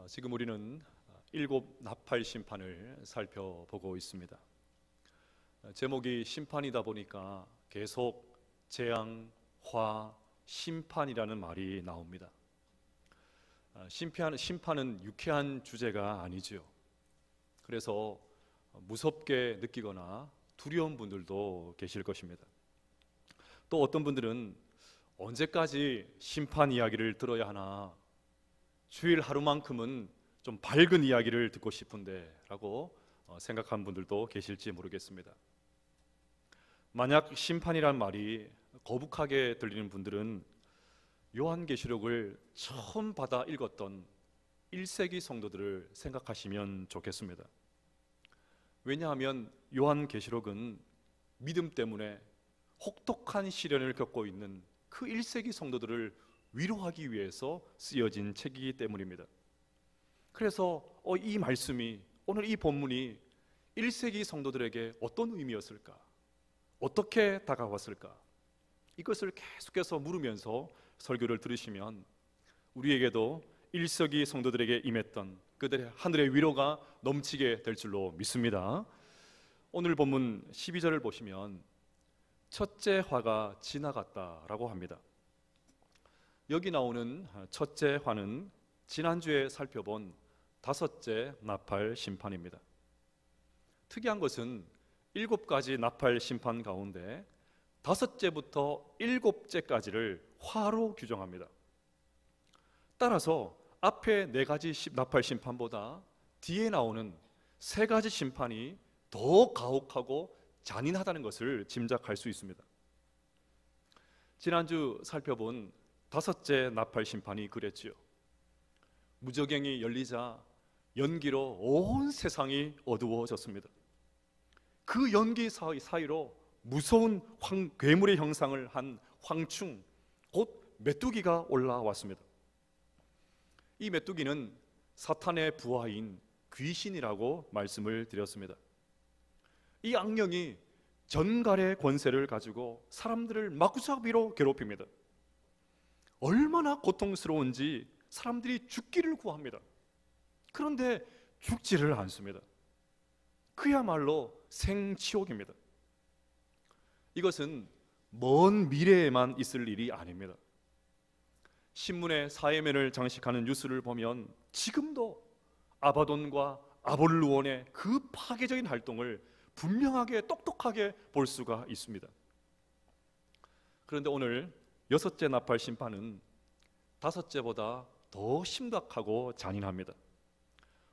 지금 우리는 일곱 나팔 심판을 살펴보고 있습니다. 제목이 심판이다 보니까 계속 재앙, 화, 심판이라는 말이 나옵니다. 심판은 유쾌한 주제가 아니죠. 그래서 무섭게 느끼거나 두려운 분들도 계실 것입니다. 또 어떤 분들은 언제까지 심판 이야기를 들어야 하나, 주일 하루만큼은 좀 밝은 이야기를 듣고 싶은데 라고 생각한 분들도 계실지 모르겠습니다. 만약 심판이란 말이 거북하게 들리는 분들은 요한계시록을 처음 받아 읽었던 1세기 성도들을 생각하시면 좋겠습니다. 왜냐하면 요한계시록은 믿음 때문에 혹독한 시련을 겪고 있는 그 1세기 성도들을 위로하기 위해서 쓰여진 책이기 때문입니다. 그래서 이 말씀이, 오늘 이 본문이 1세기 성도들에게 어떤 의미였을까? 어떻게 다가왔을까? 이것을 계속해서 물으면서 설교를 들으시면 우리에게도 1세기 성도들에게 임했던 그들의 하늘의 위로가 넘치게 될 줄로 믿습니다. 오늘 본문 12절을 보시면 첫째 화가 지나갔다라고 합니다. 여기 나오는 첫째 화는 지난주에 살펴본 다섯째 나팔 심판입니다. 특이한 것은 7가지 나팔 심판 가운데 다섯째부터 7째까지를 화로 규정합니다. 따라서 앞에 4가지 나팔 심판보다 뒤에 나오는 3가지 심판이 더 가혹하고 잔인하다는 것을 짐작할 수 있습니다. 지난주 살펴본 다섯째 나팔 심판이 그랬지요. 무저갱이 열리자 연기로 온 세상이 어두워졌습니다. 그 연기 사이로 무서운 괴물의 형상을 한 황충, 곧 메뚜기가 올라왔습니다. 이 메뚜기는 사탄의 부하인 귀신이라고 말씀을 드렸습니다. 이 악령이 전갈의 권세를 가지고 사람들을 마구잡이로 괴롭힙니다. 얼마나 고통스러운지 사람들이 죽기를 구합니다. 그런데 죽지를 않습니다. 그야말로 생지옥입니다. 이것은 먼 미래에만 있을 일이 아닙니다. 신문에 사회면을 장식하는 뉴스를 보면 지금도 아바돈과 아볼루온의 그 파괴적인 활동을 분명하게 똑똑하게 볼 수가 있습니다. 그런데 오늘 6째 나팔 심판은 5째보다 더 심각하고 잔인합니다.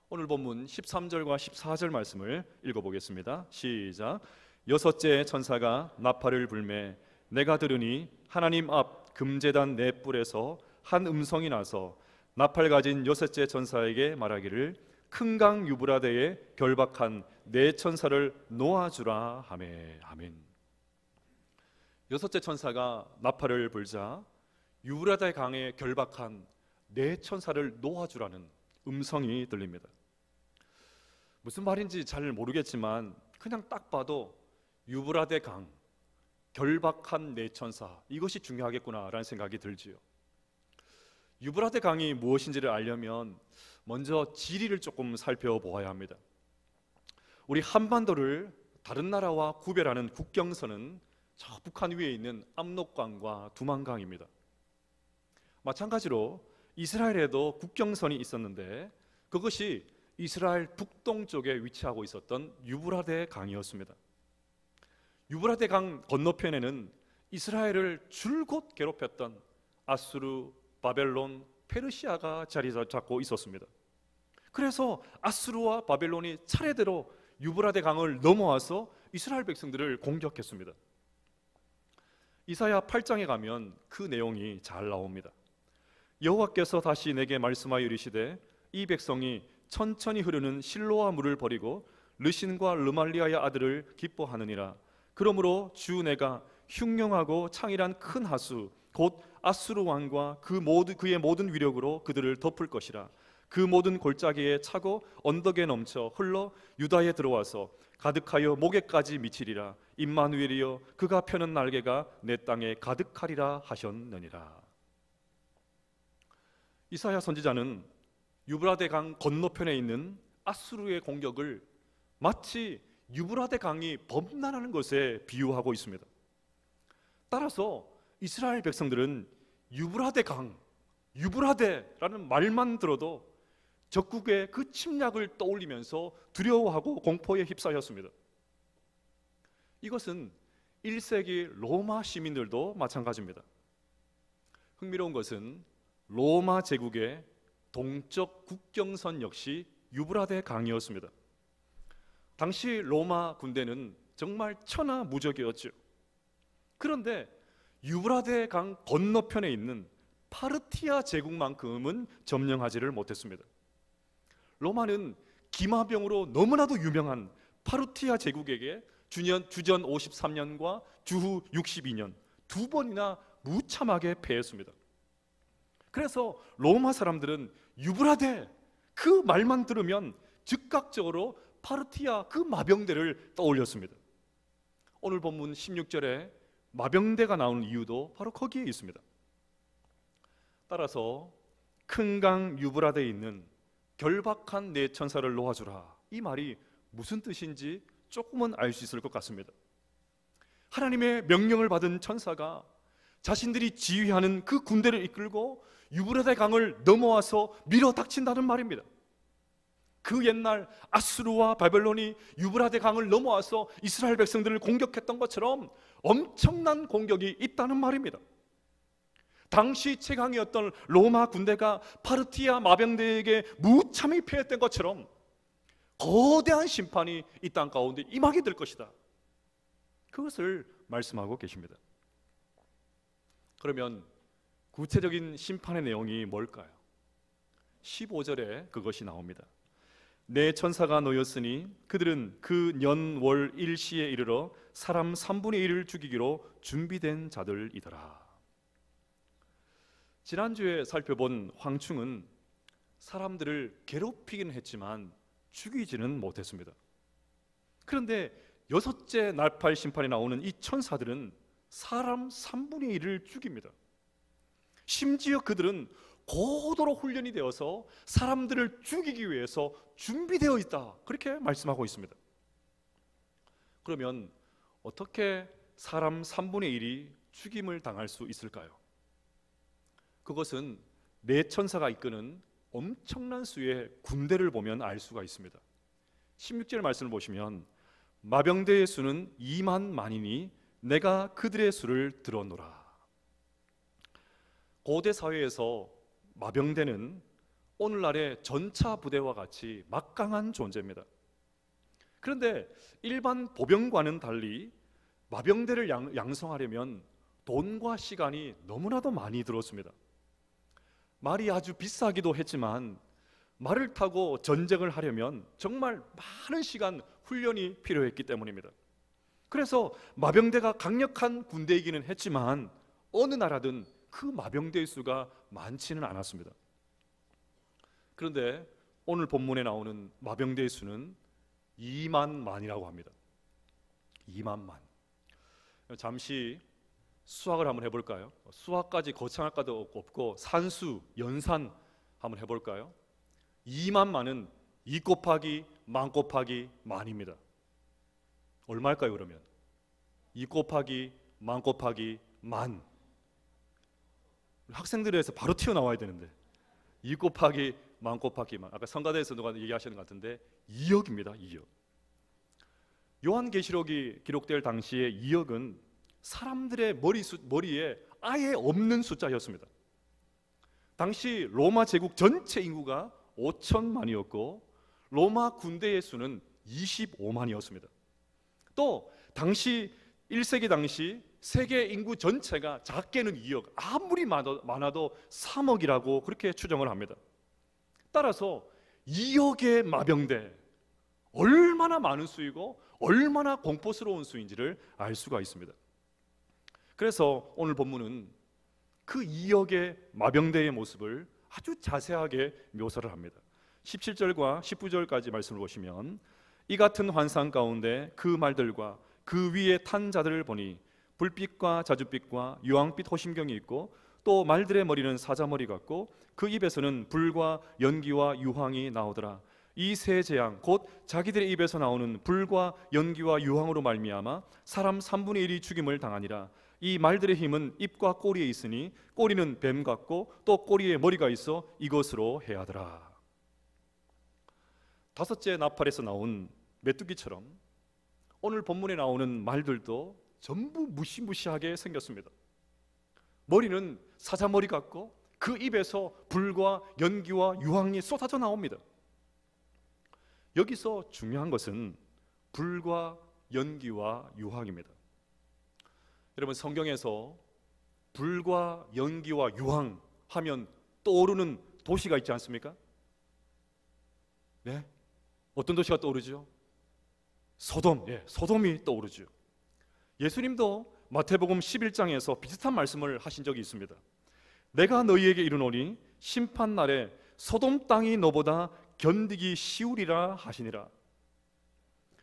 오늘 본문 13절과 14절 말씀을 읽어보겠습니다. 시작. 6째 천사가 나팔을 불매 내가 들으니 하나님 앞 금제단 네 뿔에서 한 음성이 나서 나팔 가진 6째 천사에게 말하기를 큰 강 유브라데에 결박한 네 천사를 놓아주라 하매. 아멘. 6째 천사가 나팔을 불자 유브라데 강에 결박한 네 천사를 놓아주라는 음성이 들립니다. 무슨 말인지 잘 모르겠지만 그냥 딱 봐도 유브라데 강, 결박한 네 천사, 이것이 중요하겠구나라는 생각이 들지요. 유브라데 강이 무엇인지를 알려면 먼저 지리를 조금 살펴보아야 합니다. 우리 한반도를 다른 나라와 구별하는 국경선은 저 북한 위에 있는 압록강과 두만강입니다. 마찬가지로 이스라엘에도 국경선이 있었는데 그것이 이스라엘 북동쪽에 위치하고 있었던 유브라데 강이었습니다. 유브라데 강 건너편에는 이스라엘을 줄곧 괴롭혔던 아수르, 바벨론, 페르시아가 자리 잡고 있었습니다. 그래서 아수르와 바벨론이 차례대로 유브라데 강을 넘어와서 이스라엘 백성들을 공격했습니다. 이사야 8장에 가면 그 내용이 잘 나옵니다. 여호와께서 다시 내게 말씀하여 이르시되 이 백성이 천천히 흐르는 실로아 물을 버리고 르신과 르말리아의 아들을 기뻐하느니라. 그러므로 주 내가 흉령하고 창일한 큰 하수 곧 아수르 왕과 그의 모든 위력으로 그들을 덮을 것이라. 그 모든 골짜기에 차고 언덕에 넘쳐 흘러 유다에 들어와서 가득하여 목에까지 미치리라. 임마누엘이여 그가 펴는 날개가 내 땅에 가득하리라 하셨느니라. 이사야 선지자는 유브라데 강 건너편에 있는 아수르의 공격을 마치 유브라데 강이 범람하는 것에 비유하고 있습니다. 따라서 이스라엘 백성들은 유브라데 강, 유브라데라는 말만 들어도 적국의 그 침략을 떠올리면서 두려워하고 공포에 휩싸였습니다. 이것은 1세기 로마 시민들도 마찬가지입니다. 흥미로운 것은 로마 제국의 동쪽 국경선 역시 유브라데 강이었습니다. 당시 로마 군대는 정말 천하무적이었죠. 그런데 유브라데 강 건너편에 있는 파르티아 제국만큼은 점령하지를 못했습니다. 로마는 기마병으로 너무나도 유명한 파르티아 제국에게 주전 53년과 주후 62년 두 번이나 무참하게 패했습니다. 그래서 로마 사람들은 유브라데 그 말만 들으면 즉각적으로 파르티아 그 마병대를 떠올렸습니다. 오늘 본문 16절에 마병대가 나오는 이유도 바로 거기에 있습니다. 따라서 큰 강 유브라데에 있는 결박한 내 천사를 놓아주라, 이 말이 무슨 뜻인지 조금은 알 수 있을 것 같습니다. 하나님의 명령을 받은 천사가 자신들이 지휘하는 그 군대를 이끌고 유브라데 강을 넘어와서 밀어닥친다는 말입니다. 그 옛날 아수르와 바벨론이 유브라데 강을 넘어와서 이스라엘 백성들을 공격했던 것처럼 엄청난 공격이 있다는 말입니다. 당시 최강이었던 로마 군대가 파르티아 마병대에게 무참히 패했던 것처럼 거대한 심판이 이 땅 가운데 임하게 될 것이다, 그것을 말씀하고 계십니다. 그러면 구체적인 심판의 내용이 뭘까요? 15절에 그것이 나옵니다. 내 천사가 놓였으니 그들은 그 년 월 일시에 이르러 사람 3분의 1을 죽이기로 준비된 자들이더라. 지난주에 살펴본 황충은 사람들을 괴롭히긴 했지만 죽이지는 못했습니다. 그런데 여섯째 날팔 심판에 나오는 이 천사들은 사람 3분의 1을 죽입니다. 심지어 그들은 고도로 훈련이 되어서 사람들을 죽이기 위해서 준비되어 있다, 그렇게 말씀하고 있습니다. 그러면 어떻게 사람 3분의 1이 죽임을 당할 수 있을까요? 그것은 네 천사가 이끄는 엄청난 수의 군대를 보면 알 수가 있습니다. 16절 말씀을 보시면 마병대의 수는 2만 만이니 내가 그들의 수를 들어노라. 고대 사회에서 마병대는 오늘날의 전차 부대와 같이 막강한 존재입니다. 그런데 일반 보병과는 달리 마병대를 양성하려면 돈과 시간이 너무나도 많이 들었습니다. 말이 아주 비싸기도 했지만 말을 타고 전쟁을 하려면 정말 많은 시간 훈련이 필요했기 때문입니다. 그래서 마병대가 강력한 군대이기는 했지만 어느 나라든 그 마병대의 수가 많지는 않았습니다. 그런데 오늘 본문에 나오는 마병대의 수는 2만 만이라고 합니다. 2만 만. 잠시 수학을 한번 해볼까요? 수학까지 거창할 것도 없고 산수, 연산 한번 해볼까요? 2만 만은 2 곱하기 만 곱하기 만입니다. 얼마일까요 그러면? 2 곱하기 만 곱하기 만. 학생들에서 바로 튀어나와야 되는데 2 곱하기 만 곱하기 만. 아까 성가대에서 누가 얘기하시는 것 같은데 2억입니다. 2억. 요한계시록이 기록될 당시에 2억은 사람들의 머리에 아예 없는 숫자였습니다. 당시 로마 제국 전체 인구가 5천만이었고 로마 군대의 수는 25만이었습니다. 또 당시 1세기 당시 세계 인구 전체가 작게는 2억, 아무리 많아도 3억이라고 그렇게 추정을 합니다. 따라서 2억의 마병대, 얼마나 많은 수이고 얼마나 공포스러운 수인지를 알 수가 있습니다. 그래서 오늘 본문은 그 2억의 마병대의 모습을 아주 자세하게 묘사를 합니다. 17절과 19절까지 말씀을 보시면 이 같은 환상 가운데 그 말들과 그 위에 탄 자들을 보니 불빛과 자줏빛과 유황빛 호심경이 있고 또 말들의 머리는 사자머리 같고 그 입에서는 불과 연기와 유황이 나오더라. 이 세 재앙 곧 자기들의 입에서 나오는 불과 연기와 유황으로 말미암아 사람 3분의 1이 죽임을 당하니라. 이 말들의 힘은 입과 꼬리에 있으니 꼬리는 뱀 같고 또 꼬리에 머리가 있어 이것으로 해하더라. 다섯째 나팔에서 나온 메뚜기처럼 오늘 본문에 나오는 말들도 전부 무시무시하게 생겼습니다. 머리는 사자머리 같고 그 입에서 불과 연기와 유황이 쏟아져 나옵니다. 여기서 중요한 것은 불과 연기와 유황입니다. 여러분, 성경에서 불과 연기와 유황 하면 떠오르는 도시가 있지 않습니까? 네? 어떤 도시가 떠오르죠? 소돔, 소돔이 떠오르죠. 예수님도 마태복음 11장에서 비슷한 말씀을 하신 적이 있습니다. 내가 너희에게 이르노니 심판날에 소돔 땅이 너보다 견디기 쉬우리라 하시니라.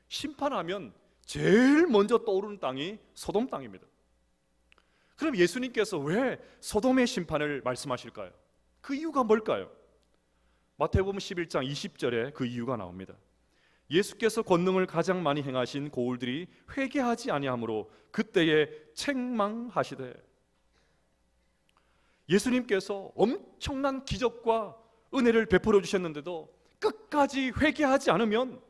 심판하면 제일 먼저 떠오르는 땅이 소돔 땅입니다. 그럼 예수님께서 왜 소돔의 심판을 말씀하실까요? 그 이유가 뭘까요? 마태복음 11장 20절에 그 이유가 나옵니다. 예수께서 권능을 가장 많이 행하신 고울들이 회개하지 아니하므로 그때에 책망하시되. 예수님께서 엄청난 기적과 은혜를 베풀어 주셨는데도 끝까지 회개하지 않으면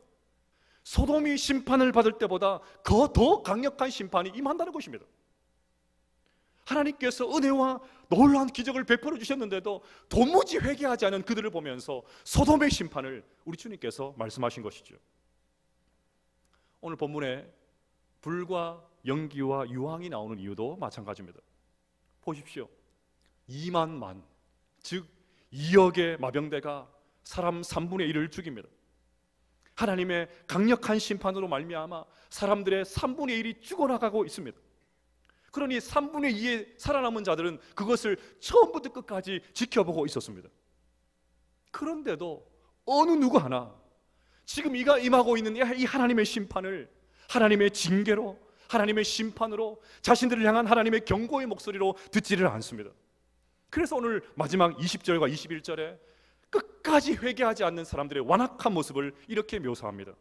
소돔이 심판을 받을 때보다 더 강력한 심판이 임한다는 것입니다. 하나님께서 은혜와 놀라운 기적을 베풀어 주셨는데도 도무지 회개하지 않은 그들을 보면서 소돔의 심판을 우리 주님께서 말씀하신 것이죠. 오늘 본문에 불과 연기와 유황이 나오는 이유도 마찬가지입니다. 보십시오. 2만 만, 즉 2억의 마병대가 사람 3분의 1을 죽입니다. 하나님의 강력한 심판으로 말미암아 사람들의 3분의 1이 죽어나가고 있습니다. 그러니 3분의 2의 살아남은 자들은 그것을 처음부터 끝까지 지켜보고 있었습니다. 그런데도 어느 누구 하나 지금 이가 임하고 있는 이 하나님의 심판을 하나님의 징계로, 하나님의 심판으로, 자신들을 향한 하나님의 경고의 목소리로 듣지를 않습니다. 그래서 오늘 마지막 20절과 21절에 끝까지 회개하지 않는 사람들의 완악한 모습을 이렇게 묘사합니다.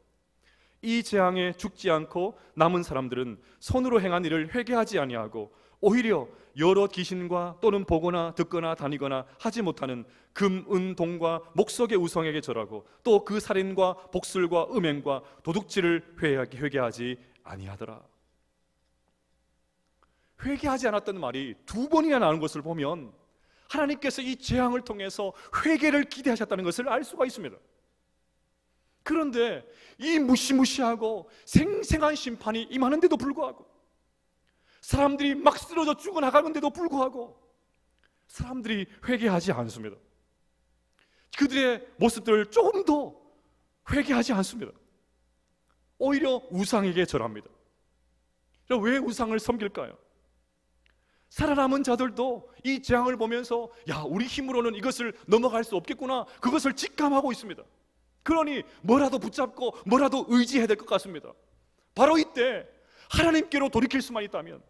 이 재앙에 죽지 않고 남은 사람들은 손으로 행한 일을 회개하지 아니하고 오히려 여러 귀신과 또는 보거나 듣거나 다니거나 하지 못하는 금, 은, 동과 목석의 우상에게 절하고 또 그 살인과 복술과 음행과 도둑질을 회개하지 아니하더라. 회개하지 않았다는 말이 2번이나 나오는 것을 보면 하나님께서 이 재앙을 통해서 회개를 기대하셨다는 것을 알 수가 있습니다. 그런데 이 무시무시하고 생생한 심판이 임하는데도 불구하고, 사람들이 막 쓰러져 죽어나가는데도 불구하고 사람들이 회개하지 않습니다. 그들의 모습들을 조금 더 회개하지 않습니다. 오히려 우상에게 절합니다. 왜 우상을 섬길까요? 살아남은 자들도 이 재앙을 보면서 우리 힘으로는 이것을 넘어갈 수 없겠구나, 그것을 직감하고 있습니다. 그러니 뭐라도 붙잡고 뭐라도 의지해야 될 것 같습니다. 바로 이때 하나님께로 돌이킬 수만 있다면,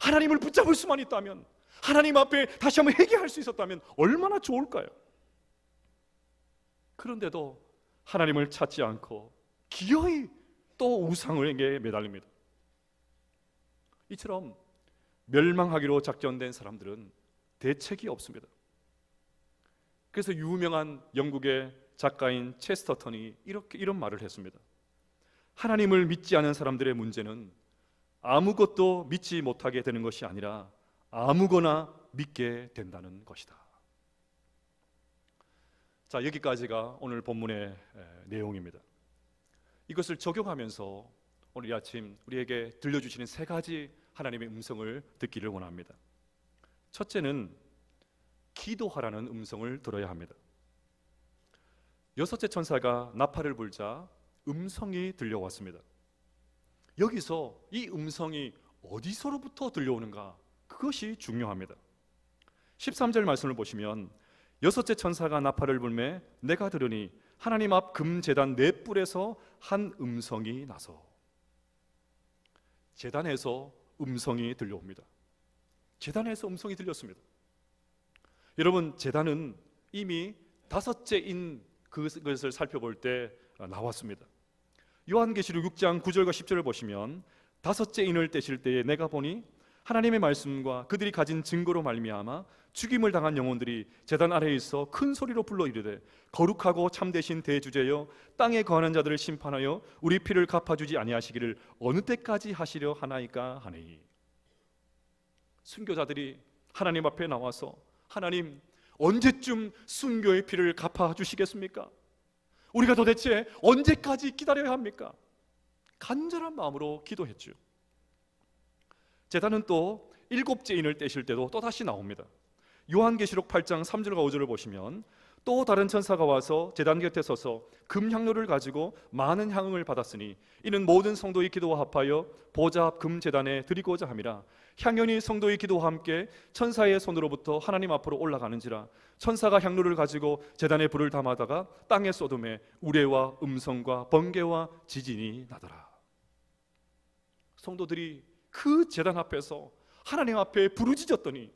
하나님을 붙잡을 수만 있다면, 하나님 앞에 다시 한번 회개할 수 있었다면 얼마나 좋을까요? 그런데도 하나님을 찾지 않고 기어이 또 우상에게 매달립니다. 이처럼 멸망하기로 작전된 사람들은 대책이 없습니다. 그래서 유명한 영국의 작가인 체스터턴이 이런 말을 했습니다. 하나님을 믿지 않은 사람들의 문제는 아무것도 믿지 못하게 되는 것이 아니라 아무거나 믿게 된다는 것이다. 자, 여기까지가 오늘 본문의 내용입니다. 이것을 적용하면서 오늘 이 아침 우리에게 들려주시는 3가지 하나님의 음성을 듣기를 원합니다. 첫째는 기도하라는 음성을 들어야 합니다. 6째 천사가 나팔을 불자 음성이 들려왔습니다. 여기서 이 음성이 어디서로부터 들려오는가, 그것이 중요합니다. 13절 말씀을 보시면 6째 천사가 나팔을 불매 내가 들으니 하나님 앞 금제단 4뿔에서 한 음성이 나서. 제단에서 음성이 들려옵니다. 제단에서 음성이 들렸습니다. 여러분, 제단은 이미 다섯째인 그것을 살펴볼 때 나왔습니다. 요한계시록 6장 9절과 10절을 보시면 다섯째 인을 떼실 때에 내가 보니 하나님의 말씀과 그들이 가진 증거로 말미암아 죽임을 당한 영혼들이 제단 아래에 있어 큰 소리로 불러 이르되 거룩하고 참되신 대주제여 땅에 거하는 자들을 심판하여 우리 피를 갚아주지 아니하시기를 어느 때까지 하시려 하나이까 하니. 순교자들이 하나님 앞에 나와서 하나님, 언제쯤 순교의 피를 갚아주시겠습니까? 우리가 도대체 언제까지 기다려야 합니까? 간절한 마음으로 기도했죠. 제단은 또 일곱째 인을 떼실 때도 또다시 나옵니다. 요한계시록 8장 3절과 5절을 보시면 또 다른 천사가 와서 제단 곁에 서서 금향로를 가지고 많은 향응을 받았으니 이는 모든 성도의 기도와 합하여 보좌 앞 금제단에 드리고자 함이라. 향연이 성도의 기도와 함께 천사의 손으로부터 하나님 앞으로 올라가는지라. 천사가 향로를 가지고 제단에 불을 담아다가 땅에 쏟음에 우레와 음성과 번개와 지진이 나더라. 성도들이 그 제단 앞에서 하나님 앞에 부르짖었더니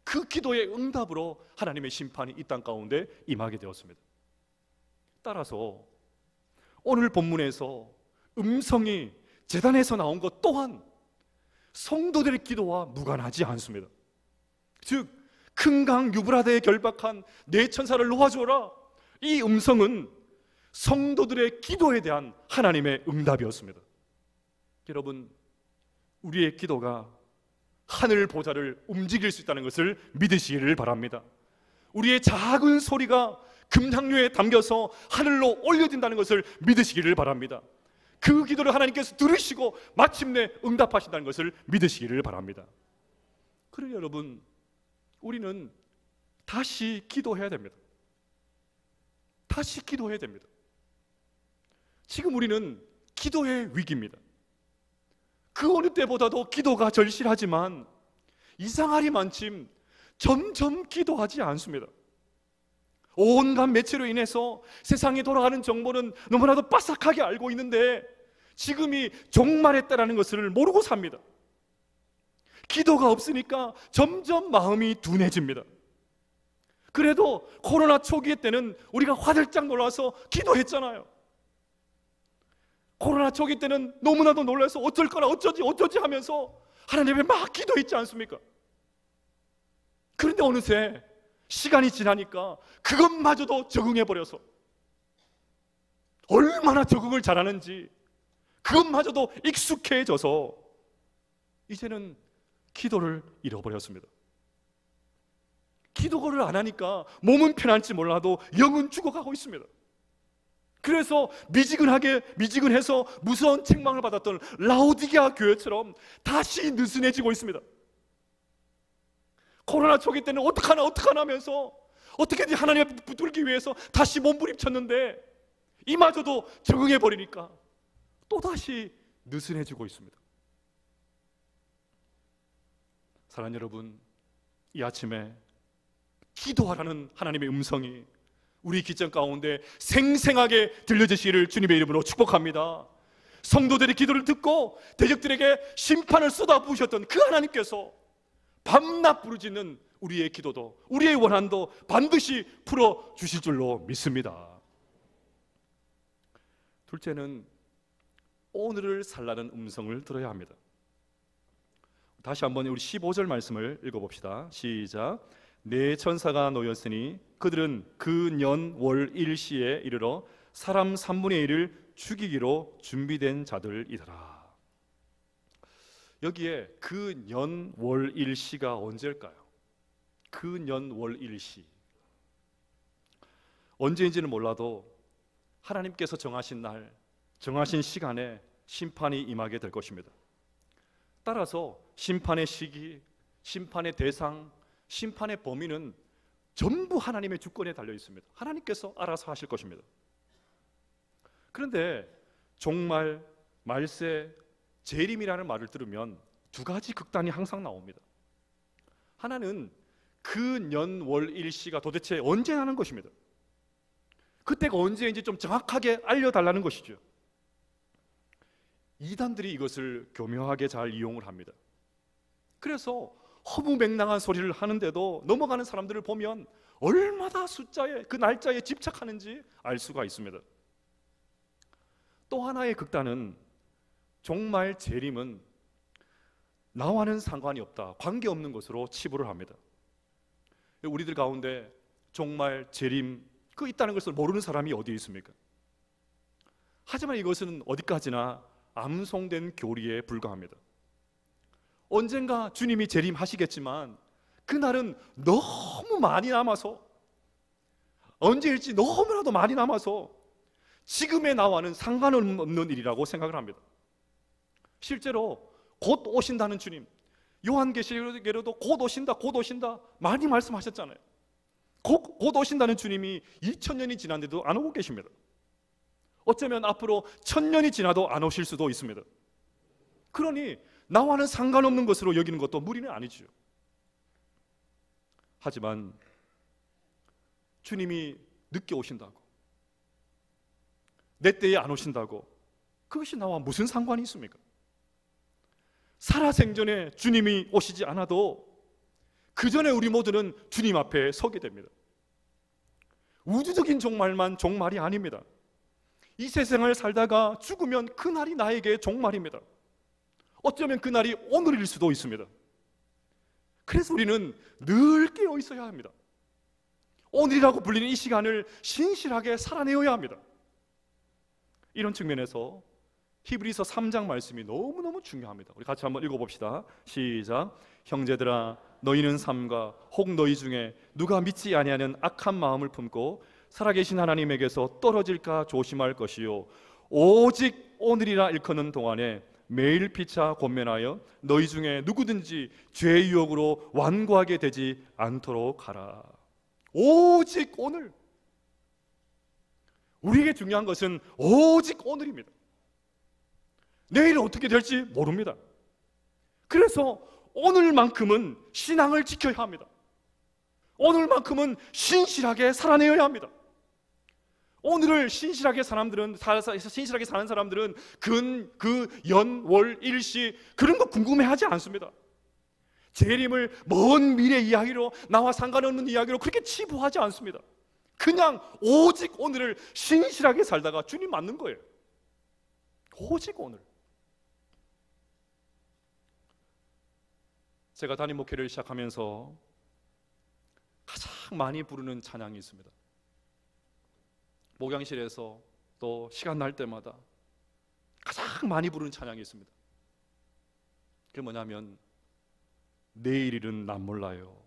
그 기도의 응답으로 하나님의 심판이 이 땅 가운데 임하게 되었습니다. 따라서 오늘 본문에서 음성이 제단에서 나온 것 또한 성도들의 기도와 무관하지 않습니다. 즉, 큰 강 유브라데에 결박한 네 천사를 놓아주어라, 이 음성은 성도들의 기도에 대한 하나님의 응답이었습니다. 여러분, 우리의 기도가 하늘 보좌를 움직일 수 있다는 것을 믿으시기를 바랍니다. 우리의 작은 소리가 금향료에 담겨서 하늘로 올려진다는 것을 믿으시기를 바랍니다. 그 기도를 하나님께서 들으시고 마침내 응답하신다는 것을 믿으시기를 바랍니다. 그러니 여러분, 우리는 다시 기도해야 됩니다. 다시 기도해야 됩니다. 지금 우리는 기도의 위기입니다. 그 어느 때보다도 기도가 절실하지만 이상하리만침 점점 기도하지 않습니다. 온갖 매체로 인해서 세상이 돌아가는 정보는 너무나도 빠삭하게 알고 있는데 지금이 종말했다라는 것을 모르고 삽니다. 기도가 없으니까 점점 마음이 둔해집니다. 그래도 코로나 초기 때는 우리가 화들짝 놀라서 기도했잖아요. 코로나 초기 때는 너무나도 놀라서 어쩔 거나 어쩌지 하면서 하나님에 막 기도했지 않습니까? 그런데 어느새 시간이 지나니까 그것마저도 적응해버려서 얼마나 적응을 잘하는지 그것마저도 익숙해져서 이제는 기도를 잃어버렸습니다. 기도를 안 하니까 몸은 편할지 몰라도 영은 죽어가고 있습니다. 그래서 미지근해서 무서운 책망을 받았던 라오디게아 교회처럼 다시 느슨해지고 있습니다. 코로나 초기 때는 어떡하나 하면서 어떻게든 하나님 앞에 붙들기 위해서 다시 몸부림쳤는데 이마저도 적응해버리니까 또다시 느슨해지고 있습니다. 사랑하는 여러분, 이 아침에 기도하라는 하나님의 음성이 우리 기점 가운데 생생하게 들려주시기를 주님의 이름으로 축복합니다. 성도들의 기도를 듣고 대적들에게 심판을 쏟아부으셨던 그 하나님께서 밤낮 부르짖는 우리의 기도도, 우리의 원한도 반드시 풀어주실 줄로 믿습니다. 둘째는 오늘을 살라는 음성을 들어야 합니다. 다시 한번 우리 15절 말씀을 읽어봅시다. 시작. 네 천사가 놓였으니 그들은 그 년 월 일시에 이르러 사람 3분의 1을 죽이기로 준비된 자들이더라. 여기에 그 년 월 일시가 언제일까요? 그 년 월 일시 언제인지는 몰라도 하나님께서 정하신 날, 정하신 시간에 심판이 임하게 될 것입니다. 따라서 심판의 시기, 심판의 대상, 심판의 범위는 전부 하나님의 주권에 달려 있습니다. 하나님께서 알아서 하실 것입니다. 그런데 종말, 말세, 재림이라는 말을 들으면 두 가지 극단이 항상 나옵니다. 하나는 그 년, 월, 일시가 도대체 언제 나는 것입니다. 그때가 언제인지 좀 정확하게 알려달라는 것이죠. 이단들이 이것을 교묘하게 잘 이용을 합니다. 그래서 허무맹랑한 소리를 하는데도 넘어가는 사람들을 보면 얼마나 숫자에, 그 날짜에 집착하는지 알 수가 있습니다. 또 하나의 극단은 종말 재림은 나와는 상관이 없다, 관계없는 것으로 치부를 합니다. 우리들 가운데 종말 재림 그 있다는 것을 모르는 사람이 어디 있습니까? 하지만 이것은 어디까지나 암송된 교리에 불과합니다. 언젠가 주님이 재림하시겠지만 그날은 너무 많이 남아서, 언제일지 너무나도 많이 남아서 지금의 나와는 상관없는 일이라고 생각을 합니다. 실제로 곧 오신다는 주님, 요한계시록에도 곧 오신다, 곧 오신다 많이 말씀하셨잖아요. 곧 오신다는 주님이 2000년이 지났는데도 안 오고 계십니다. 어쩌면 앞으로 1000년이 지나도 안 오실 수도 있습니다. 그러니 나와는 상관없는 것으로 여기는 것도 무리는 아니죠. 하지만 주님이 늦게 오신다고, 내 때에 안 오신다고, 그것이 나와 무슨 상관이 있습니까? 살아생전에 주님이 오시지 않아도 그 전에 우리 모두는 주님 앞에 서게 됩니다. 우주적인 종말만 종말이 아닙니다. 이 세상을 살다가 죽으면 그날이 나에게 종말입니다. 어쩌면 그날이 오늘일 수도 있습니다. 그래서 우리는 늘 깨어 있어야 합니다. 오늘이라고 불리는 이 시간을 신실하게 살아내어야 합니다. 이런 측면에서 히브리서 3장 말씀이 너무너무 중요합니다. 우리 같이 한번 읽어봅시다. 시작. 형제들아, 너희는 삼가 혹 너희 중에 누가 믿지 아니하는 악한 마음을 품고 살아계신 하나님에게서 떨어질까 조심할 것이요, 오직 오늘이라 일컫는 동안에 매일 피차 권면하여 너희 중에 누구든지 죄의 유혹으로 완고하게 되지 않도록 하라. 오직 오늘. 우리에게 중요한 것은 오직 오늘입니다. 내일은 어떻게 될지 모릅니다. 그래서 오늘만큼은 신앙을 지켜야 합니다. 오늘만큼은 신실하게 살아내야 합니다. 오늘을 신실하게 사는 사람들은 그 연, 월, 일시 그런 거 궁금해하지 않습니다. 재림을 먼 미래 이야기로, 나와 상관없는 이야기로 그렇게 치부하지 않습니다. 그냥 오직 오늘을 신실하게 살다가 주님 맞는 거예요. 오직 오늘. 제가 담임 목회를 시작하면서 가장 많이 부르는 찬양이 있습니다. 목양실에서 또 시간 날 때마다 가장 많이 부르는 찬양이 있습니다. 그게 뭐냐면 내일 일은 난 몰라요.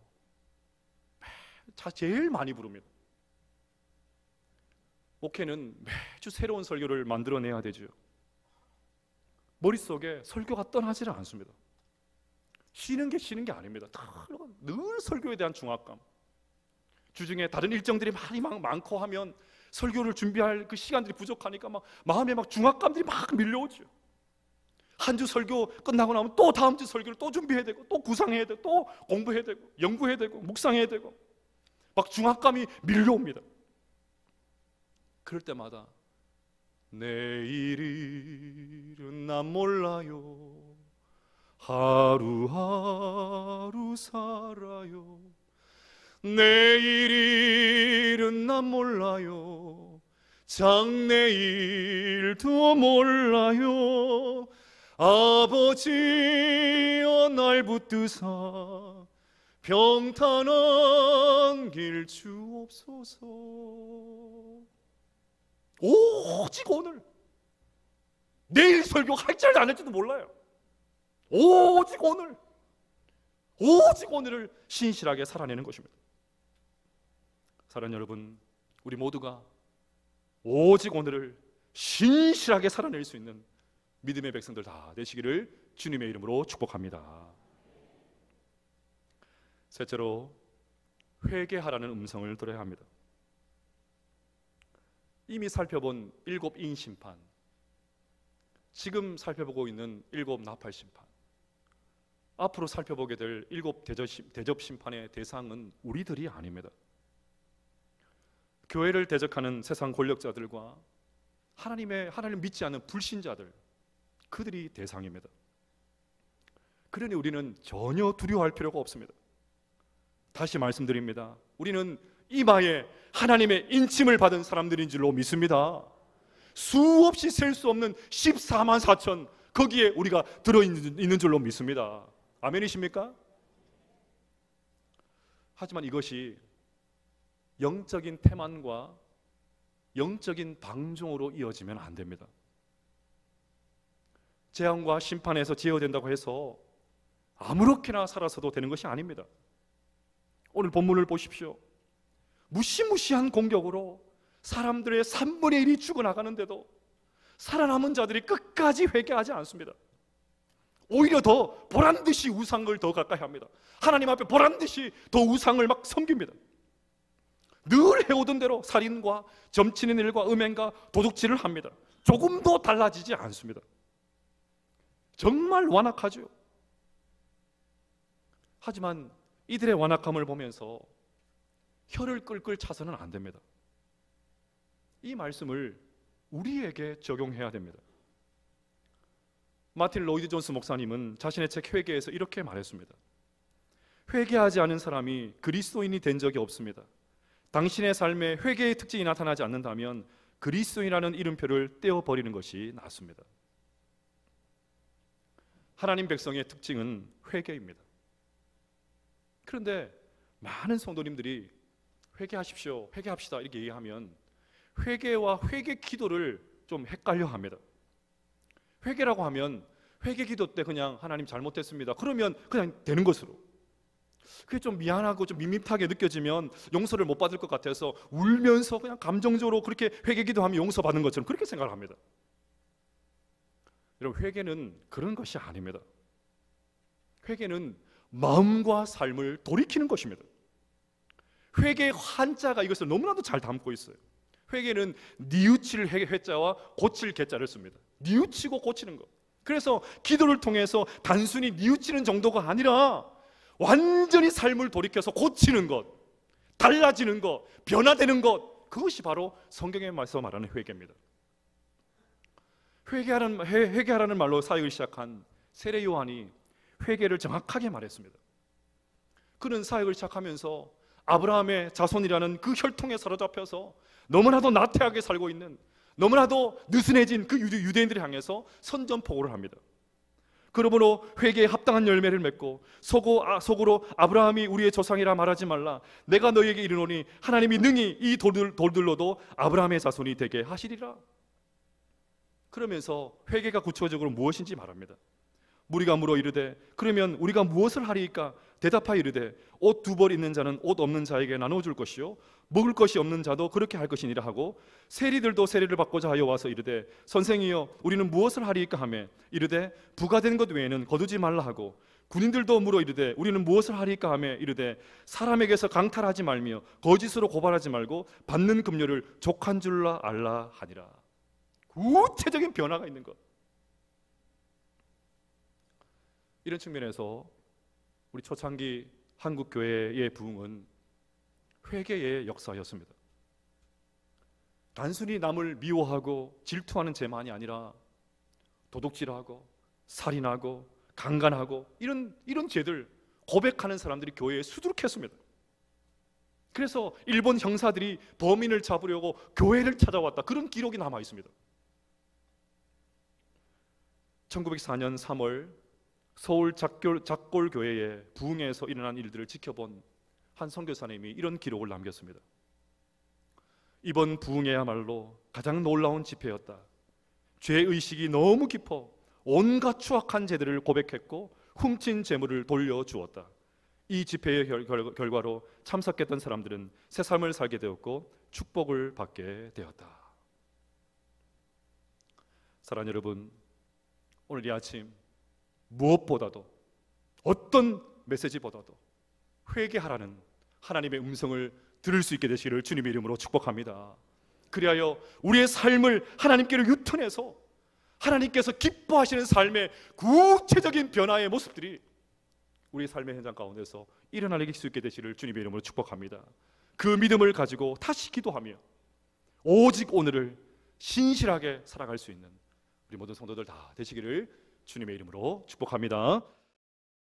제일 많이 부릅니다. 목회는 매주 새로운 설교를 만들어내야 되죠. 머릿속에 설교가 떠나지를 않습니다. 쉬는 게 아닙니다. 늘 설교에 대한 중압감, 주중에 다른 일정들이 많고 하면 설교를 준비할 그 시간들이 부족하니까 마음에 중압감들이 밀려오죠. 한 주 설교 끝나고 나면 또 다음 주 설교를 또 준비해야 되고, 또 구상해야 되고, 또 공부해야 되고, 연구해야 되고, 묵상해야 되고, 중압감이 밀려옵니다. 그럴 때마다 내일은 난 몰라요, 하루하루 살아요. 내일은 난 몰라요, 장래일도 몰라요. 아버지여 날 붙드사 평탄한 길 주옵소서. 오직 오늘, 내일 설교 할지 안 할지도 몰라요. 오직 오늘을 신실하게 살아내는 것입니다. 사랑하는 여러분, 우리 모두가 오직 오늘을 신실하게 살아낼 수 있는 믿음의 백성들 다 되시기를 주님의 이름으로 축복합니다. 셋째로, 회개하라는 음성을 들어야 합니다. 이미 살펴본 7인 심판, 지금 살펴보고 있는 7 나팔 심판, 앞으로 살펴보게 될 7 대접 심판의 대상은 우리들이 아닙니다. 교회를 대적하는 세상 권력자들과 하나님을 믿지 않는 불신자들, 그들이 대상입니다. 그러니 우리는 전혀 두려워할 필요가 없습니다. 다시 말씀드립니다. 우리는 이마에 하나님의 인침을 받은 사람들인 줄로 믿습니다. 수없이 셀 수 없는 14만 4천 거기에 우리가 들어있는 줄로 믿습니다. 아멘이십니까? 하지만 이것이 영적인 태만과 영적인 방종으로 이어지면 안 됩니다. 재앙과 심판에서 제어된다고 해서 아무렇게나 살아서도 되는 것이 아닙니다. 오늘 본문을 보십시오. 무시무시한 공격으로 사람들의 3분의 1이 죽어나가는데도 살아남은 자들이 끝까지 회개하지 않습니다. 오히려 더 보란듯이 우상을 더 가까이 합니다. 하나님 앞에 보란듯이 더 우상을 막 섬깁니다. 늘 해오던 대로 살인과 점치는 일과 음행과 도둑질을 합니다. 조금도 달라지지 않습니다. 정말 완악하죠. 하지만 이들의 완악함을 보면서 혀를 끌끌 차서는 안 됩니다. 이 말씀을 우리에게 적용해야 됩니다. 마틴 로이드 존스 목사님은 자신의 책 회개에서 이렇게 말했습니다. 회개하지 않은 사람이 그리스도인이 된 적이 없습니다. 당신의 삶에 회개의 특징이 나타나지 않는다면 그리스도인이라는 이름표를 떼어버리는 것이 낫습니다. 하나님 백성의 특징은 회개입니다. 그런데 많은 성도님들이 회개하십시오, 회개합시다 이렇게 얘기하면 회개와 회개 기도를 좀 헷갈려 합니다. 회개라고 하면 회개 기도 때 그냥 하나님 잘못했습니다 그러면 그냥 되는 것으로, 그게 좀 미안하고 좀 밋밋하게 느껴지면 용서를 못 받을 것 같아서 울면서 그냥 감정적으로 그렇게 회개 기도하면 용서받는 것처럼 그렇게 생각을 합니다. 여러분, 회개는 그런 것이 아닙니다. 회개는 마음과 삶을 돌이키는 것입니다. 회개의 한자가 이것을 너무나도 잘 담고 있어요. 회개는 뉘우칠 회자와 고칠 개자를 씁니다. 뉘우치고 고치는 것. 그래서 기도를 통해서 단순히 뉘우치는 정도가 아니라 완전히 삶을 돌이켜서 고치는 것, 달라지는 것, 변화되는 것, 그것이 바로 성경에 말하는 회개입니다. 회개하라는 말로 사역을 시작한 세례 요한이 회개를 정확하게 말했습니다. 그는 사역을 시작하면서 아브라함의 자손이라는 그 혈통에 사로잡혀서 너무나도 나태하게 살고 있는, 너무나도 느슨해진 그 유대인들을 향해서 선전포고를 합니다. 그러므로 회개에 합당한 열매를 맺고 속으로 아브라함이 우리의 조상이라 말하지 말라, 내가 너희에게 이르노니 하나님이 능히 이 돌들로도 아브라함의 자손이 되게 하시리라. 그러면서 회개가 구체적으로 무엇인지 말합니다. 무리가 물어 이르되 그러면 우리가 무엇을 하리이까? 대답하여 이르되 옷 2벌 있는 자는 옷 없는 자에게 나눠줄 것이요 먹을 것이 없는 자도 그렇게 할 것이니라 하고, 세리들도 세리를 받고자 하여 와서 이르되 선생이여 우리는 무엇을 하리이까 하매 이르되 부가 된 것 외에는 거두지 말라 하고, 군인들도 물어 이르되 우리는 무엇을 하리이까 하매 이르되 사람에게서 강탈하지 말며 거짓으로 고발하지 말고 받는 급료를 족한 줄라 알라 하니라. 구체적인 변화가 있는 것. 이런 측면에서 우리 초창기 한국교회의 부흥은 회개의 역사였습니다. 단순히 남을 미워하고 질투하는 죄만이 아니라 도둑질하고 살인하고 강간하고 이런 죄들 고백하는 사람들이 교회에 수두룩했습니다. 그래서 일본 형사들이 범인을 잡으려고 교회를 찾아왔다, 그런 기록이 남아 있습니다. 1904년 3월 서울 작골교회의 부흥에서 일어난 일들을 지켜본 한 선교사님이 이런 기록을 남겼습니다. 이번 부흥이야말로 가장 놀라운 집회였다. 죄의식이 너무 깊어 온갖 추악한 죄들을 고백했고 훔친 재물을 돌려주었다. 이 집회의 결과로 참석했던 사람들은 새 삶을 살게 되었고 축복을 받게 되었다. 사랑하는 여러분, 오늘 이 아침 무엇보다도, 어떤 메시지보다도 회개하라는 하나님의 음성을 들을 수 있게 되시기를 주님의 이름으로 축복합니다. 그리하여 우리의 삶을 하나님께로 유턴해서 하나님께서 기뻐하시는 삶의 구체적인 변화의 모습들이 우리 삶의 현장 가운데서 일어나게 수 있게 되시기를 주님의 이름으로 축복합니다. 그 믿음을 가지고 다시 기도하며 오직 오늘을 신실하게 살아갈 수 있는 우리 모든 성도들 다 되시기를 주님의 이름으로 축복합니다.